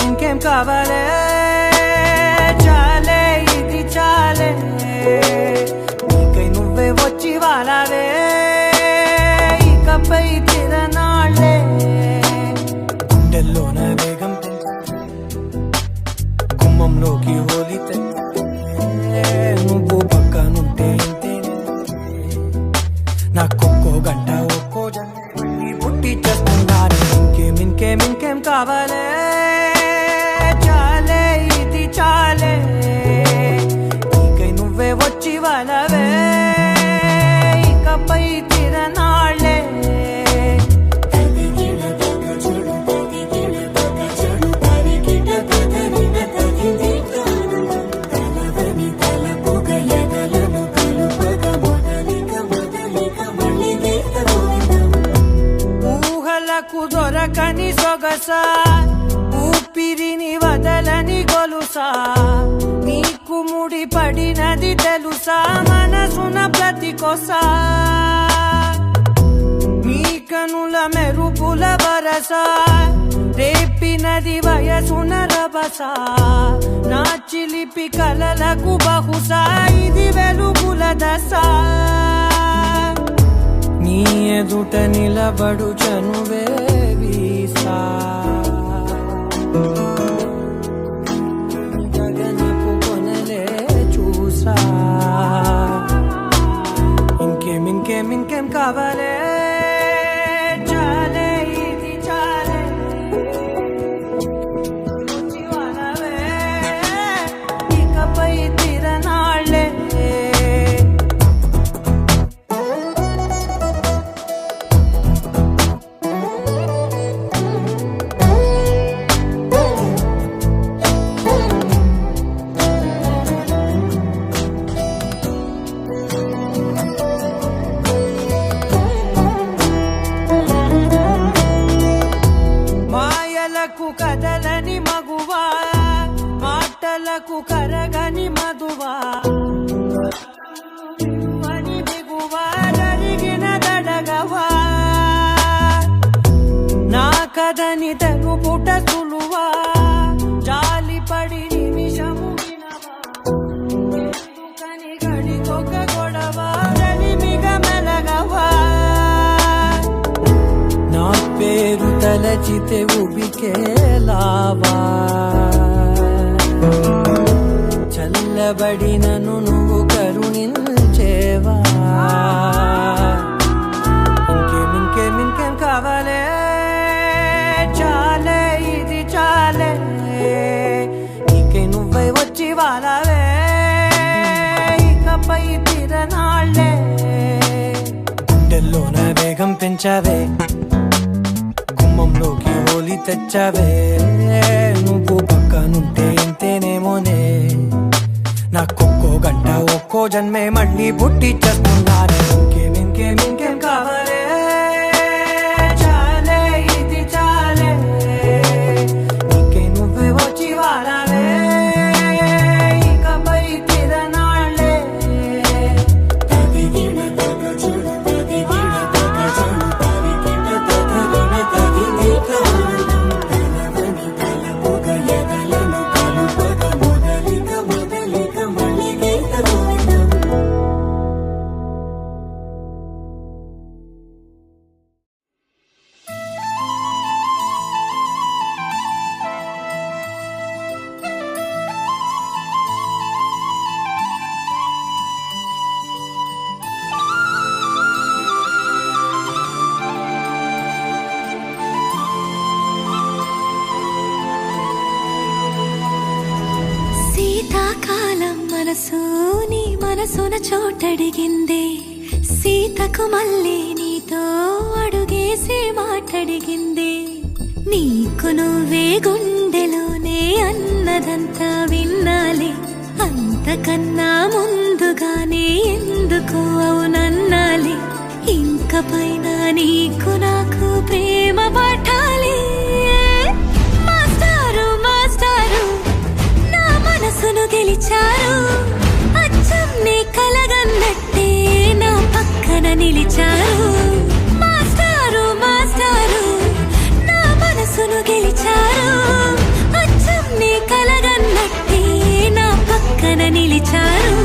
ఇంకేం కావాలే చాలే ఇది చాలే నీకై నువ్వే వచ్చి వాలావే ఇకపై తిరనాళ్ళే గుండెల్లోన వేగం గుమ్మంలోకి హోలీ నువ్వు పక్కనుంటే ఇంతేనే నాకొక్కో గంట ఒక్కో జంట పుట్టి చేస్తున్నాను ఇంకేం కావాలే చాలే ఇది చాలే నీకై నువ్వే వచ్చి వాలవే ఇకపై తిరనాళ్ళే ఊహలకు దొరకని సొగసా ఊపిరిని వదలని గొలుసా నీకు ముడి పడినది తెలుసా మనసున ప్రతి కొసా నీ కనుల మెరుపుల వరసా రేపినది వయసున రభసా నా చిలిపి కలలకు బహుశా ఇది వెలుగుల దశ నీ ఎదుట నిలబడు చనువే వీసా గగనపు కొనలే చూసా ఇంకేం కావాలే చాలే ఇది చాలే జీవనవే ఇకపై తిరనాళ్ళే కదలని మగువా మాటలకు కరగని మధువా అని బిగువా జరిగిన దడగవా నా కథని తెలుపుట సులువా జాలిపడి నిమిషము వినవా ఎందుకని గడికొక గొడవ రలిమిగ మెలగవా నా పేరు తలచితే ఉబికేలావా చల్లబడినను నువ్వు కరుణించేవా ఇంకేం కావాలే చాలే ఇది చాలే నీకై నువ్వై వచ్చి వాలవే ఇకపై తిరనాళ్ళే గుండెల్లోన వేగం పెంచావే గుమ్మంలోకి హోలీ తెచ్చావే నువ్వు పక్కనుంటే ఇంతేనేమోనే నాకొక్కో గంట ఒక్కో జన్మే మళ్ళీ పుట్టి చేస్తున్నానే ఇంకేం కావాలే చాలే ఇది చాలే నీకై నువ్వే వచ్చి వాలవే ఇకపై తిరనాళ్ళే మనసు నీ మనసున చోటడిగిందే సీతకు మళ్ళీ నీతో అడుగేసి మాటడిగిందే నీకు నువ్వే గుండెలోనే అన్నదంతా విన్న అన్నాలే అంతకన్నా ముందుగానే ఎందుకు అవునన్నాలే ఇంక పైన నీకు నాకు ప్రేమ పాఠాలే మాస్టారు మాస్టారు నా మనసును గెలిచారు అచ్చం నీ కలగన్నట్టే నా పక్కన నిలిచారు మాస్టారు మాస్టారు నా మనసును గెలిచారు అచ్చం నీ కలగన్నట్టే నా పక్కన నిలిచారు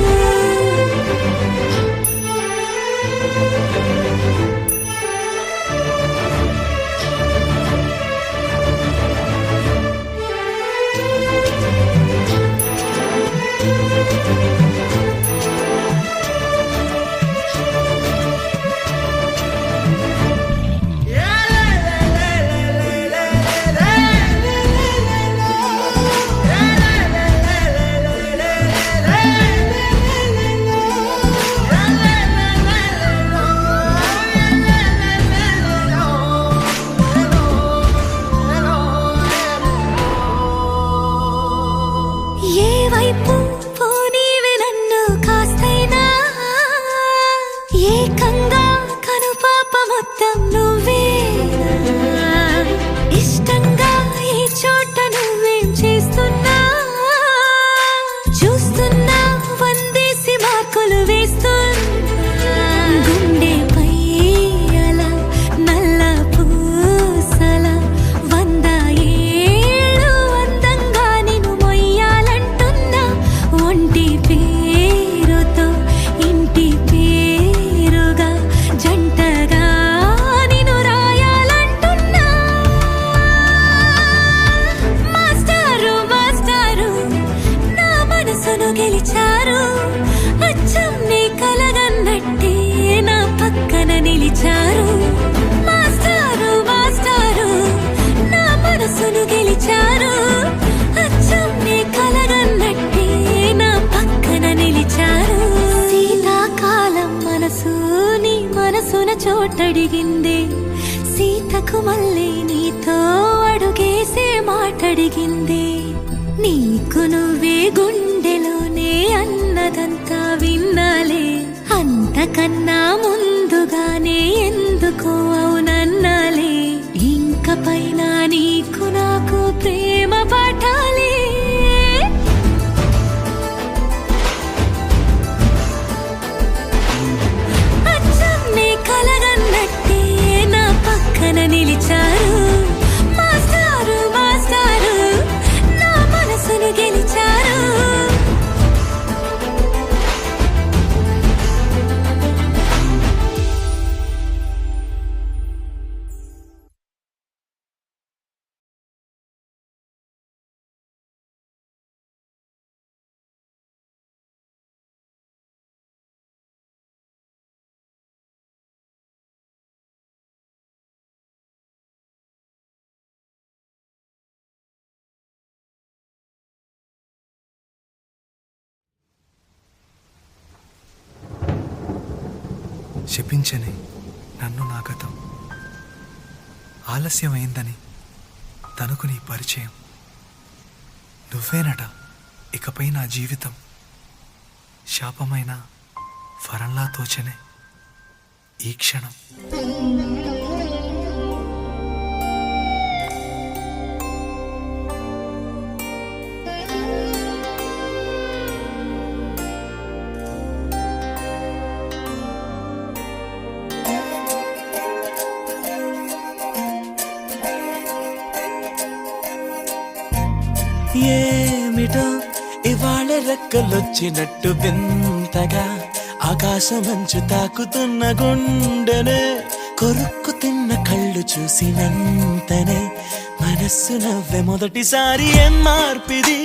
చోటడిగిందే సీతకు మళ్ళీ నీతో అడుగేసే మాటడిగిందే నీకు నువ్వే గుండెలోనే అన్నదంతా విన్నాలే అంతకన్నా ముందుగానే ఎందుకు అవునన్నాలే ఇంక పైన నీకు నాకు ప్రేమ పాఠాలే కలగన్నట్టే నా పక్కన నిలిచారు మాస్టారు మాస్టారు నా మనసును గెలిచారు శపించని నన్ను నా గతం ఆలస్యమైందని తనకు నీ పరిచయం నువ్వేనట ఇకపై నా జీవితం శాపమైన వరంలా తోచనే ఈ క్షణం ఏమిటో ఇవాళ రెక్కలొచ్చినట్టు వింతగా ఆకాశమంచు తాకుతున్న గుండెనే కొరుక్కు తిన్న కళ్ళు చూసినంతనే మనస్సు నవ్వే మొదటిసారి ఏం మార్పిది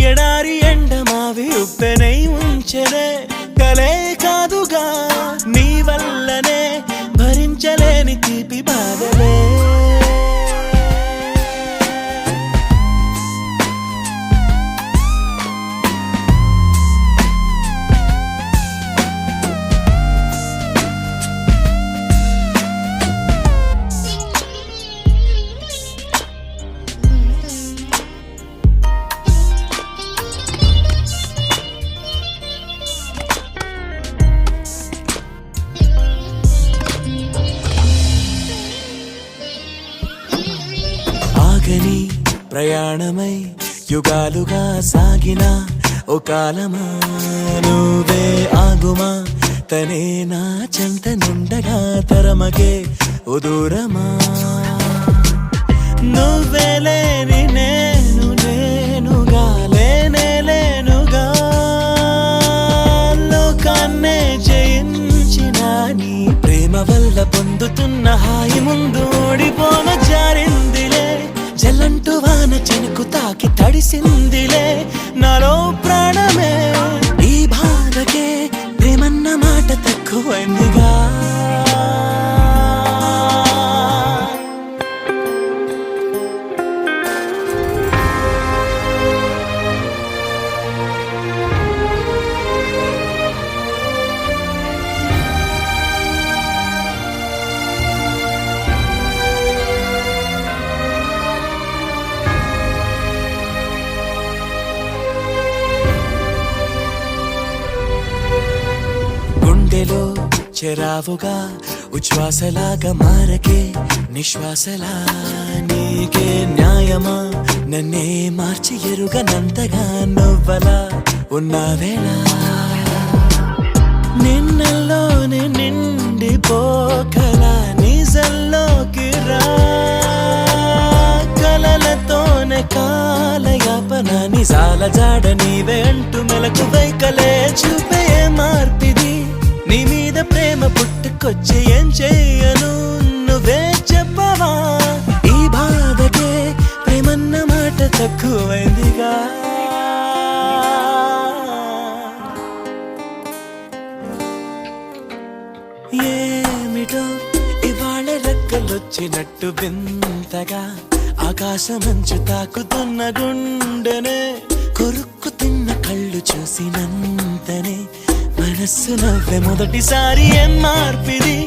ఎడారి ఎండమావి ఉప్పెనై ఉంచెనే కలే కాదుగా నీ వల్లనే భరించలేని తీపి బాధలే ప్రయాణమై యుగాలుగా సాగిన ఓ కాలమా నువ్వే ఆగుమా తనే నా చెంత నుండగా తరమకే ఓ దూరమా నువ్వే లేని నేను నేనుగా లేనే లేనుగా లోకాన్నే జయించిన నీ ప్రేమ వల్ల పొందుతున్న హాయి ముందు ఓడిపోన జారిందిలే జల్లంటు వాన చెనుకు తాకి తడిసిందిలే నాలో ప్రాణమే ఈ బాధకే ప్రేమన్న మాట తక్కువైందిగా గుండెలో చెరావుగా ఉచ్ఛ్వాసలాగా మారకే నిశ్వాసలా నీకే న్యాయమా నన్నే మార్చి ఎరుగనంతగా నువ్వలా ఉన్నావేళ నిన్నల్లోనే నిండిపోకలా నిజల్లోకి రా కలలతోనే కాలయాపన నిజాల జాడ నీవే అంటూ మెలకు వైకలే చూపే మార్పిది నీ మీద ప్రేమ పుట్టుకొచ్చి ఏం చెయ్యను నువ్వే చెప్పవా ఈ బాధకే ప్రేమన్న మాట తక్కువైందిగా ఏమిటో ఇవాళ రెక్కలొచ్చినట్టు వింతగా ఆకాశమంచు తాకుతున్న గుండెనే కొరుక్కు తిన్న కళ్ళు చూసినంతనే మనస్సు నవ్వే మొదటిసారి ఏం మార్పిది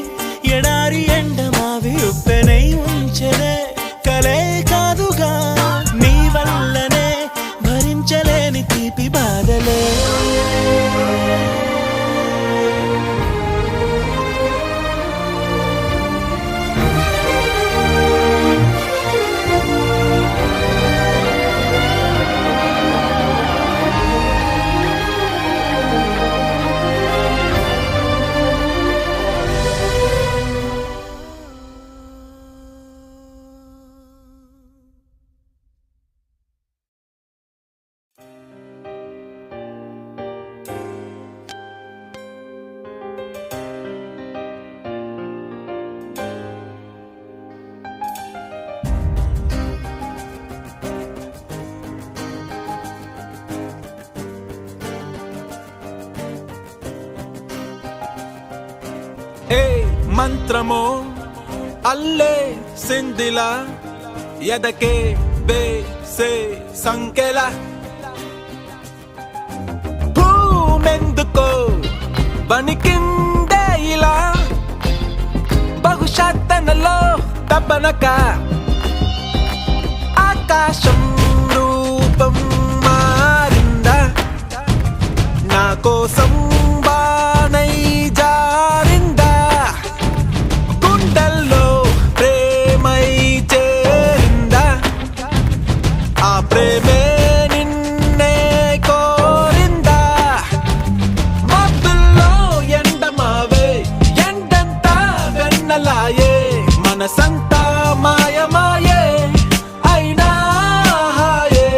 ఎడారి ఎండ మావి ఉప్పెనై ఉంచెనే కలే కాదుగా నీ వల్లనే భరించలేని తీపి బాధలే మంత్రమో అల్లే సిందిల ఎదకే వేసే సంకెల భూమెందుకో వణికిందే ఇలా బహుశా తనలో తపనక ఆకాశం రూపం మారిందా నా కోసం బానై జారిందా గుండెల్లో ప్రేమై చేరిందా ఆ ప్రేమే నిన్నే కోరిందా మబ్బుల్లో ఎండమావే ఎండంతా వెన్నలాయే మనసంతా మాయమాయే అయినా హాయే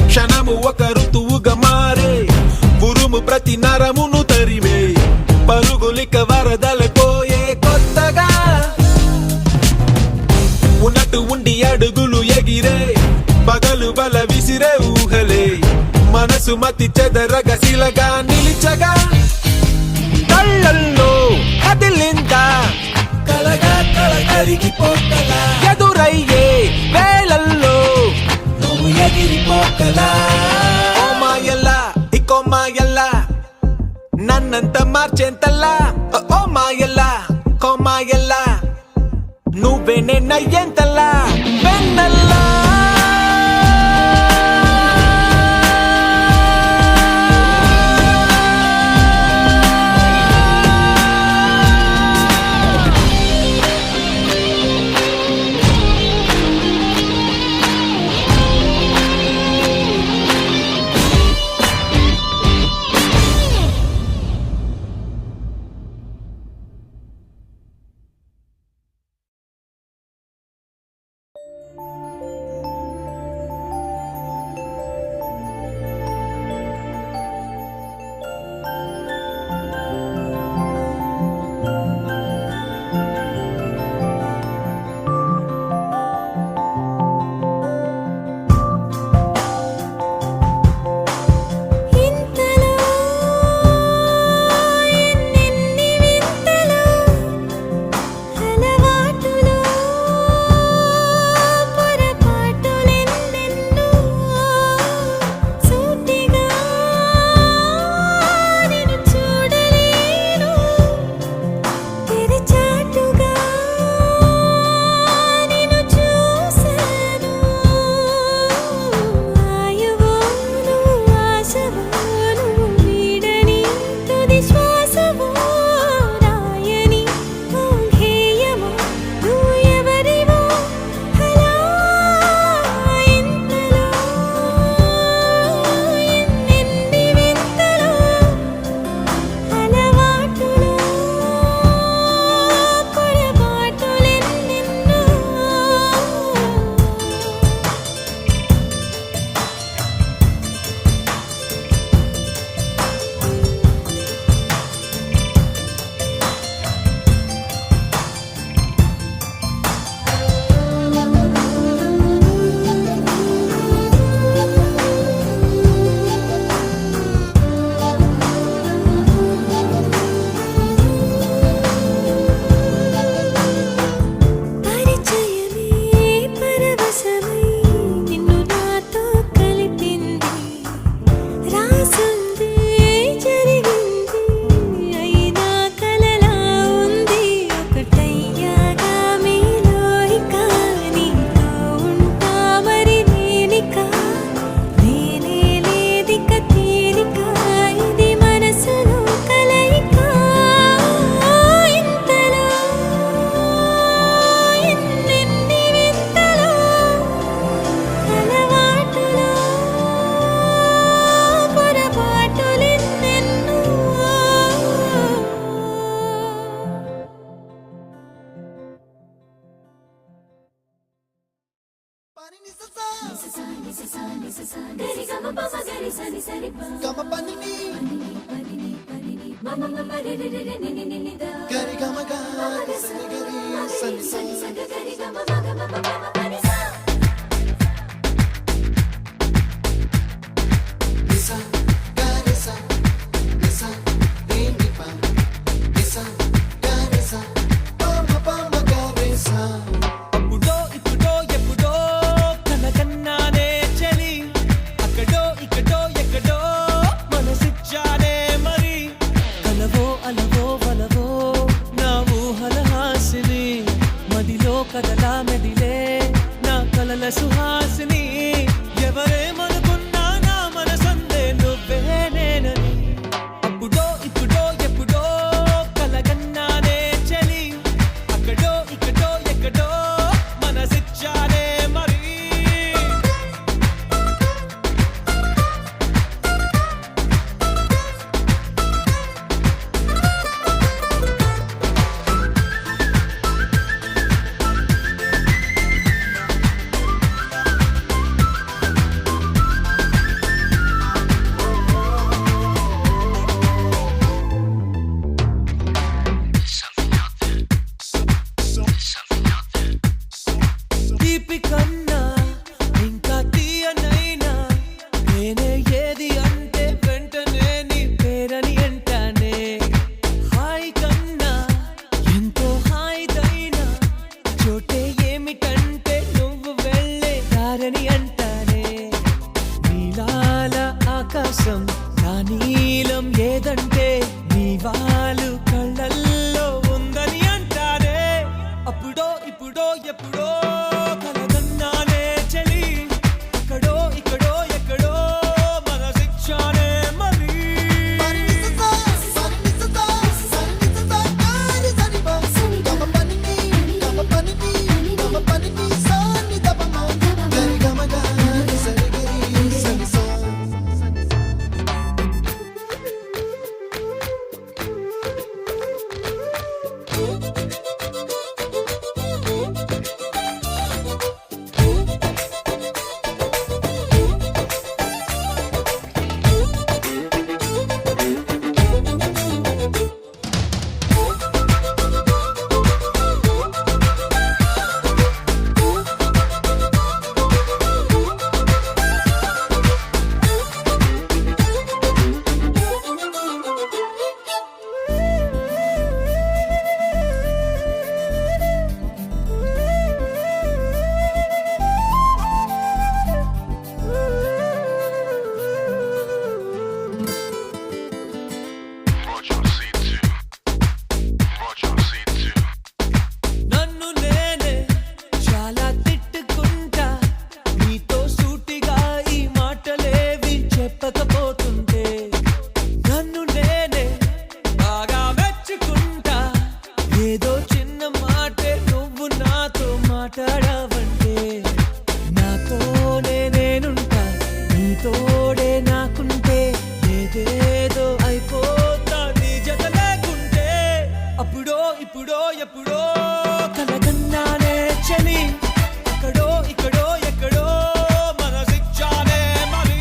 క్షణము ఒక ఋతువుగా మారే ఉరుము ప్రతి నరమును తరిమే పరుగులిక వరదలపోయే కొత్తగా ఉన్నట్టు ఉండి అడుగులు ఎగిరే పగలు బల విసిరే ఊహలే మనసు మతి చెదరగ శిలగా నిలిచగా కళ్ళల్లో కదిలిందా కలగా కల కరిగిపోకలా ఎదురయ్యే వేళల్లో నువ్వు ఎగిరిపోకలా ఓ మాయల్లా ఇకో మాయల్లా నన్నంత మార్చేంతల్లా ఓ మా మాయల్లా నువ్వే నిన్నయ్యేంతల్లా వెన్నల్లా ఇంతలో ఎన్నెన్ని వింతలు అలవాటులో పొరపాటులెన్నెన్నో సూటిగా నేను చూడలేను తెరచాటుగా నేను చూశాను ఆయువో నువ్వు ఆశవో నువ్వు వీడని తుది శ్వాసవో రాయని ఓ గేయమో నువ్వు ఎవరివో అలా ఇంతలో ఎన్నెన్ని వింతలో అలవాటులో పొరపాటులెన్నెన్నో పరిచయమే పరవశమై నిన్ను నాతో కలిపింది రాసుంది జరిగింది అయినా కలలా ఉంది ఒకటయ్యాగా మీలో ఇక నీతో ఉంటా మరి నేనిక నేనే లేదిక తీరిక ఇది మనసులో కలయిక ఇంతలో ఎన్నెన్ని వింతలో అలవాటులో పొరపాటులెన్నెన్నో అప్పుడో ఇప్పుడో ఎప్పుడో కనకన్నానే చలి అక్కడో ఇక్కడో ఎక్కడో మనసిచ్చానే మరి కలవో అలవో వలవో నా ఊహల హాసిని మదిలో కదలా మెదిలే నా కలల సుహాసిని ఎవరేమనుకున్నా నా మనసందే నువ్వే నేనని అప్పుడో ఇప్పుడో ఎప్పుడో కలగన్నానే చలి అక్కడో ఇక్కడో ఎక్కడో మనసిచ్చానే మరి మాట్లాడావంటే నాతోనే నేనుంటా, నీ తోడే నాకుంటే ఏదేదో అయిపోతా నీ జత లేకుంటే. అప్పుడో ఇప్పుడో ఎప్పుడో కలగన్నానే చలి, అక్కడో ఇక్కడో ఎక్కడో మనసిచ్చానే మరి.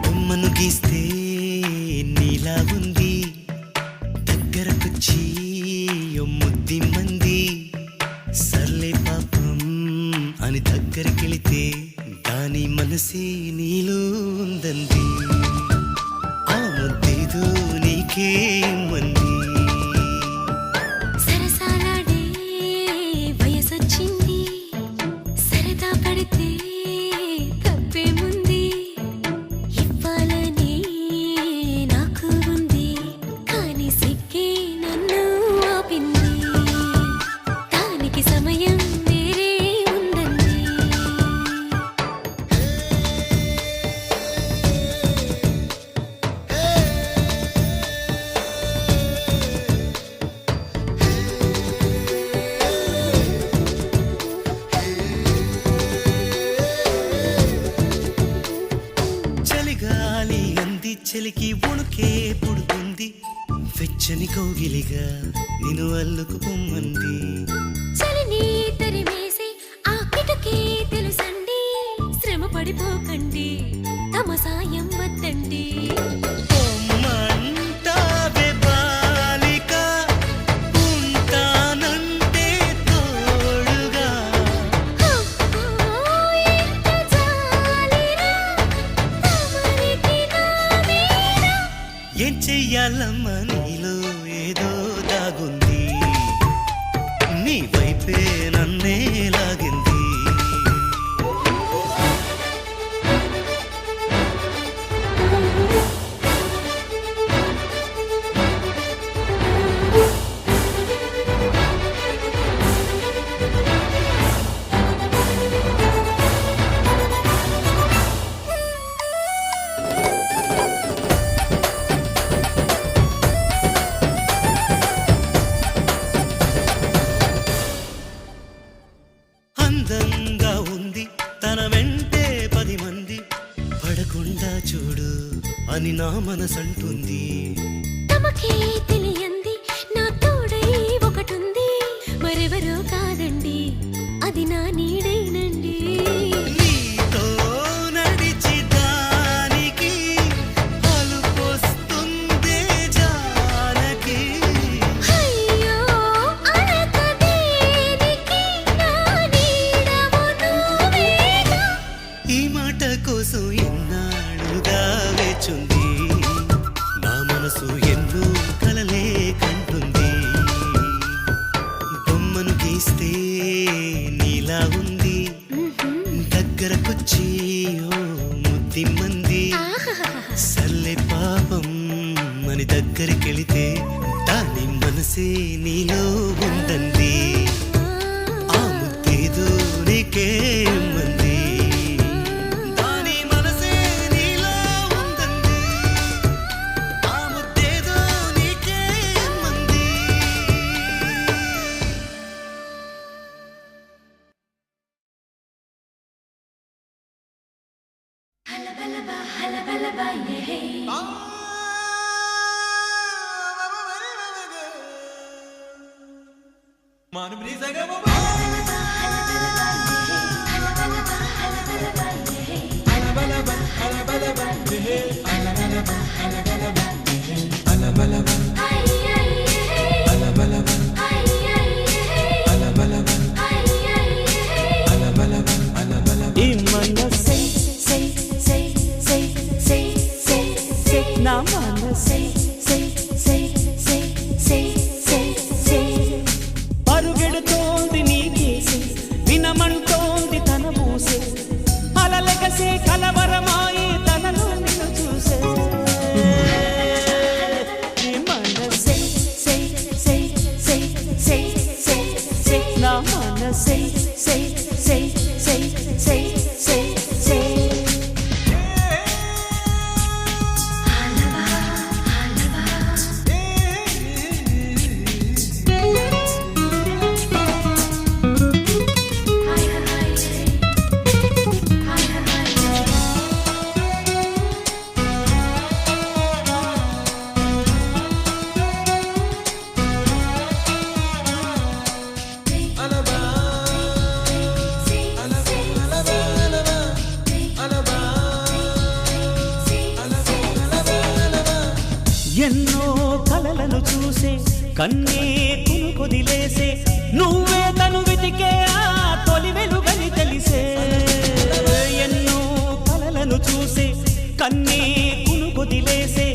బొమ్మను గీస్తే నీలా ఉంది, దగ్గరకొచ్చి ముద్ది మంది. సర్లే పాపం అని దగ్గరికెళితే దాని మనసే నీలో ఉందంది. ఆ ముద్దేదో నీకే మంది. సరసాలాడే వయసొచ్చింది, సరదా పడితే తప్పేముంది. ఇవ్వాలని నాకు ఉంది, కానీ సిగ్గే నన్ను ఆపింది. దానికి సమయం వేరే ఉందండి. చలిగాలి అంది, చలికి ఉణుకే పుడుతుంది. వెచ్చని కౌగిలిగా నిన్ను అల్లుకు పొమ్మంది. చలిని తరిమేసి ఆ కిటకే తెలుసండి. శ్రమ పడిపోకండి, తమ సాయం వద్దండి. పొమ్మంటావే బాలిక, ఉంటానంటే తోడుగా. ఎంత జాలిరా తమరికి నా మీద. ఏం చెయ్యాలమ్మా నీలో ఏదో దాగుంది, నీ వైపే నన్నే లాగింది. అందంగా ఉంది తన వెంటే 10 మంది, పడకుండా చూడు అని నా మనసంటుంది. తమకే తెలియంది నా తోడై ఒకటుంది, మరెవరో కాదండి అది నా నీడేనండి. నీతో నడిచి దానికి అలుపొస్తుందే జానకి. అయ్యో అనక దేనికి, నా నీడవు నువ్వేగా. ఈ మాట కోసం ఎన్నాళ్ళుగా వేచుంది, నా మనసు ఎన్నో కలలే కంటుంది. బొమ్మను గీస్తే నీలా ఉంది, దగ్గరకొచ్చి ఓ ముద్ది మంది. సర్లే పాపం అని దగ్గరికెళితే దాని మనసే నీలో ఉందండి. ఆ ముద్దేదో నీకే మంది. దాని మనసే నీలో ఉందండి. ఆ ముద్దేదో నీకే మంది. మనసే సే సే సే సే సే సే ఎన్నో కలలను చూసే కన్నే కొదిలేసే నువ్వే తను వెతికే ఆ తొలి వెలుగని తెలిసే ఎన్నో కలలను చూసే కన్నే కొదిలేసే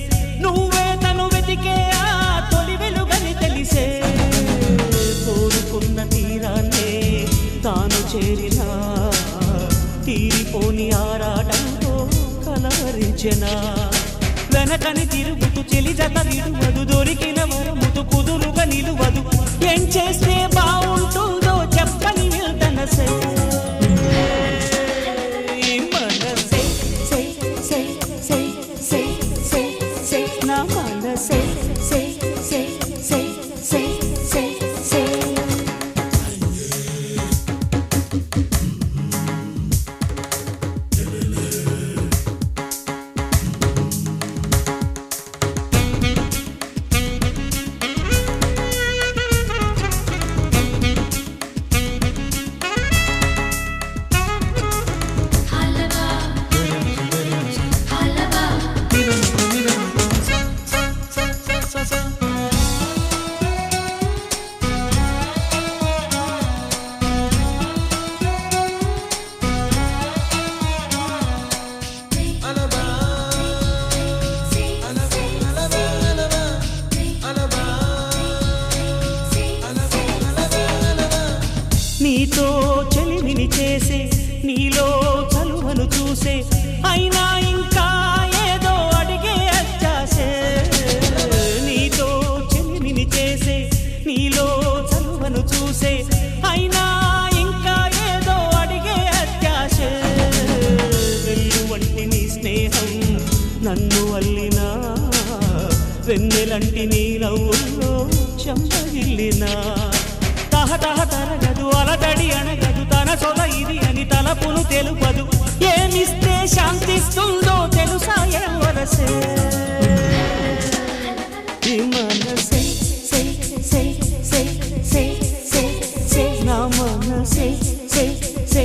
నువ్వే తను వెతికే ఆ తొలి వెలుగని తెలిసే కోరుకున్న తీరాన్నే తాను చేరినా తీరిపోని ఆరాటంతో కలవరించెనా వెనకని తిరుగుతూ చెలి జత విడువదు దొరికిన వరముతు కుదురుగా నిలువదు ఏం చేస్తే బాగుంటుందో చెప్పని వెళ్తనసే మనసే సే సే సే సే సే సే నా మనసే సే సే సే సే సే సే నీతో చెలిమిని చేసే నీలో చలువను చూసే అయినా ఇంకా ఏదో అడిగే అచ్చాసే నీతో చెలిమిని చేసే నీలో చలువను చూసే అయినా ఇంకా ఏదో అడిగే అత్యాసే వెళ్ళు వంటి నీ స్నేహం నన్ను అల్లినా వెన్నెలంటి నీ నవ్వుల్లో చెంపగిల్లినా తహతహ తరగదు అలదడి అనగదు తన సొల ఇది అని తలపును తెలుపదు ఏమిస్తే శాంతిస్తుందో తెలుసా ఎవరసే మనసే సే సే సే సే సే సే నా మనసే సే సే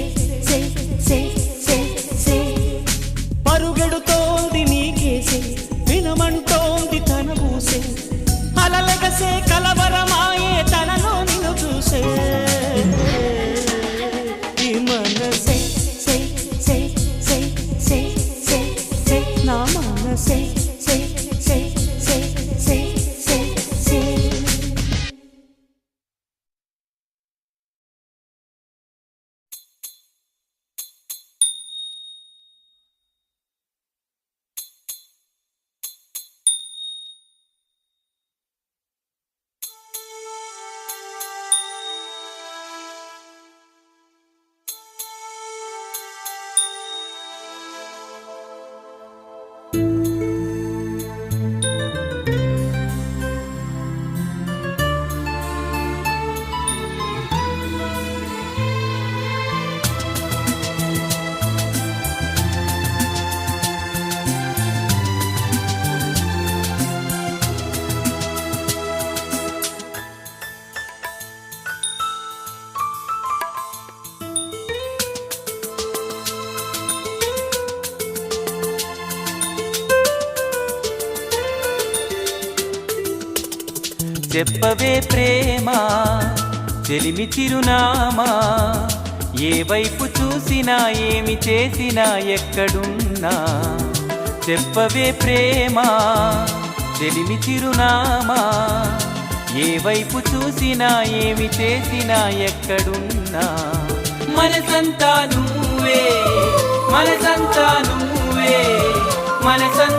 సే సే సే సే పరుగెడుతోంది నీకేసే వినమంటోంది తన ఊసే అలలగసే కలవరమాయే తనలో నిన్ను చూసే మనసే సే సే సే సే సే సే నా మనసే సే సే సే సే సే సే చెప్పవే ప్రేమ చెలిమి చిరునామా ఏ వైపు చూసినా ఏమి చేసినా ఎక్కడున్నా చెప్పవే ప్రేమ చెలిమి చిరునామా ఏ వైపు చూసినా ఏమి చేసినా ఎక్కడున్నా మనసంతా నువ్వే మనసంతా నువ్వే మనసంతా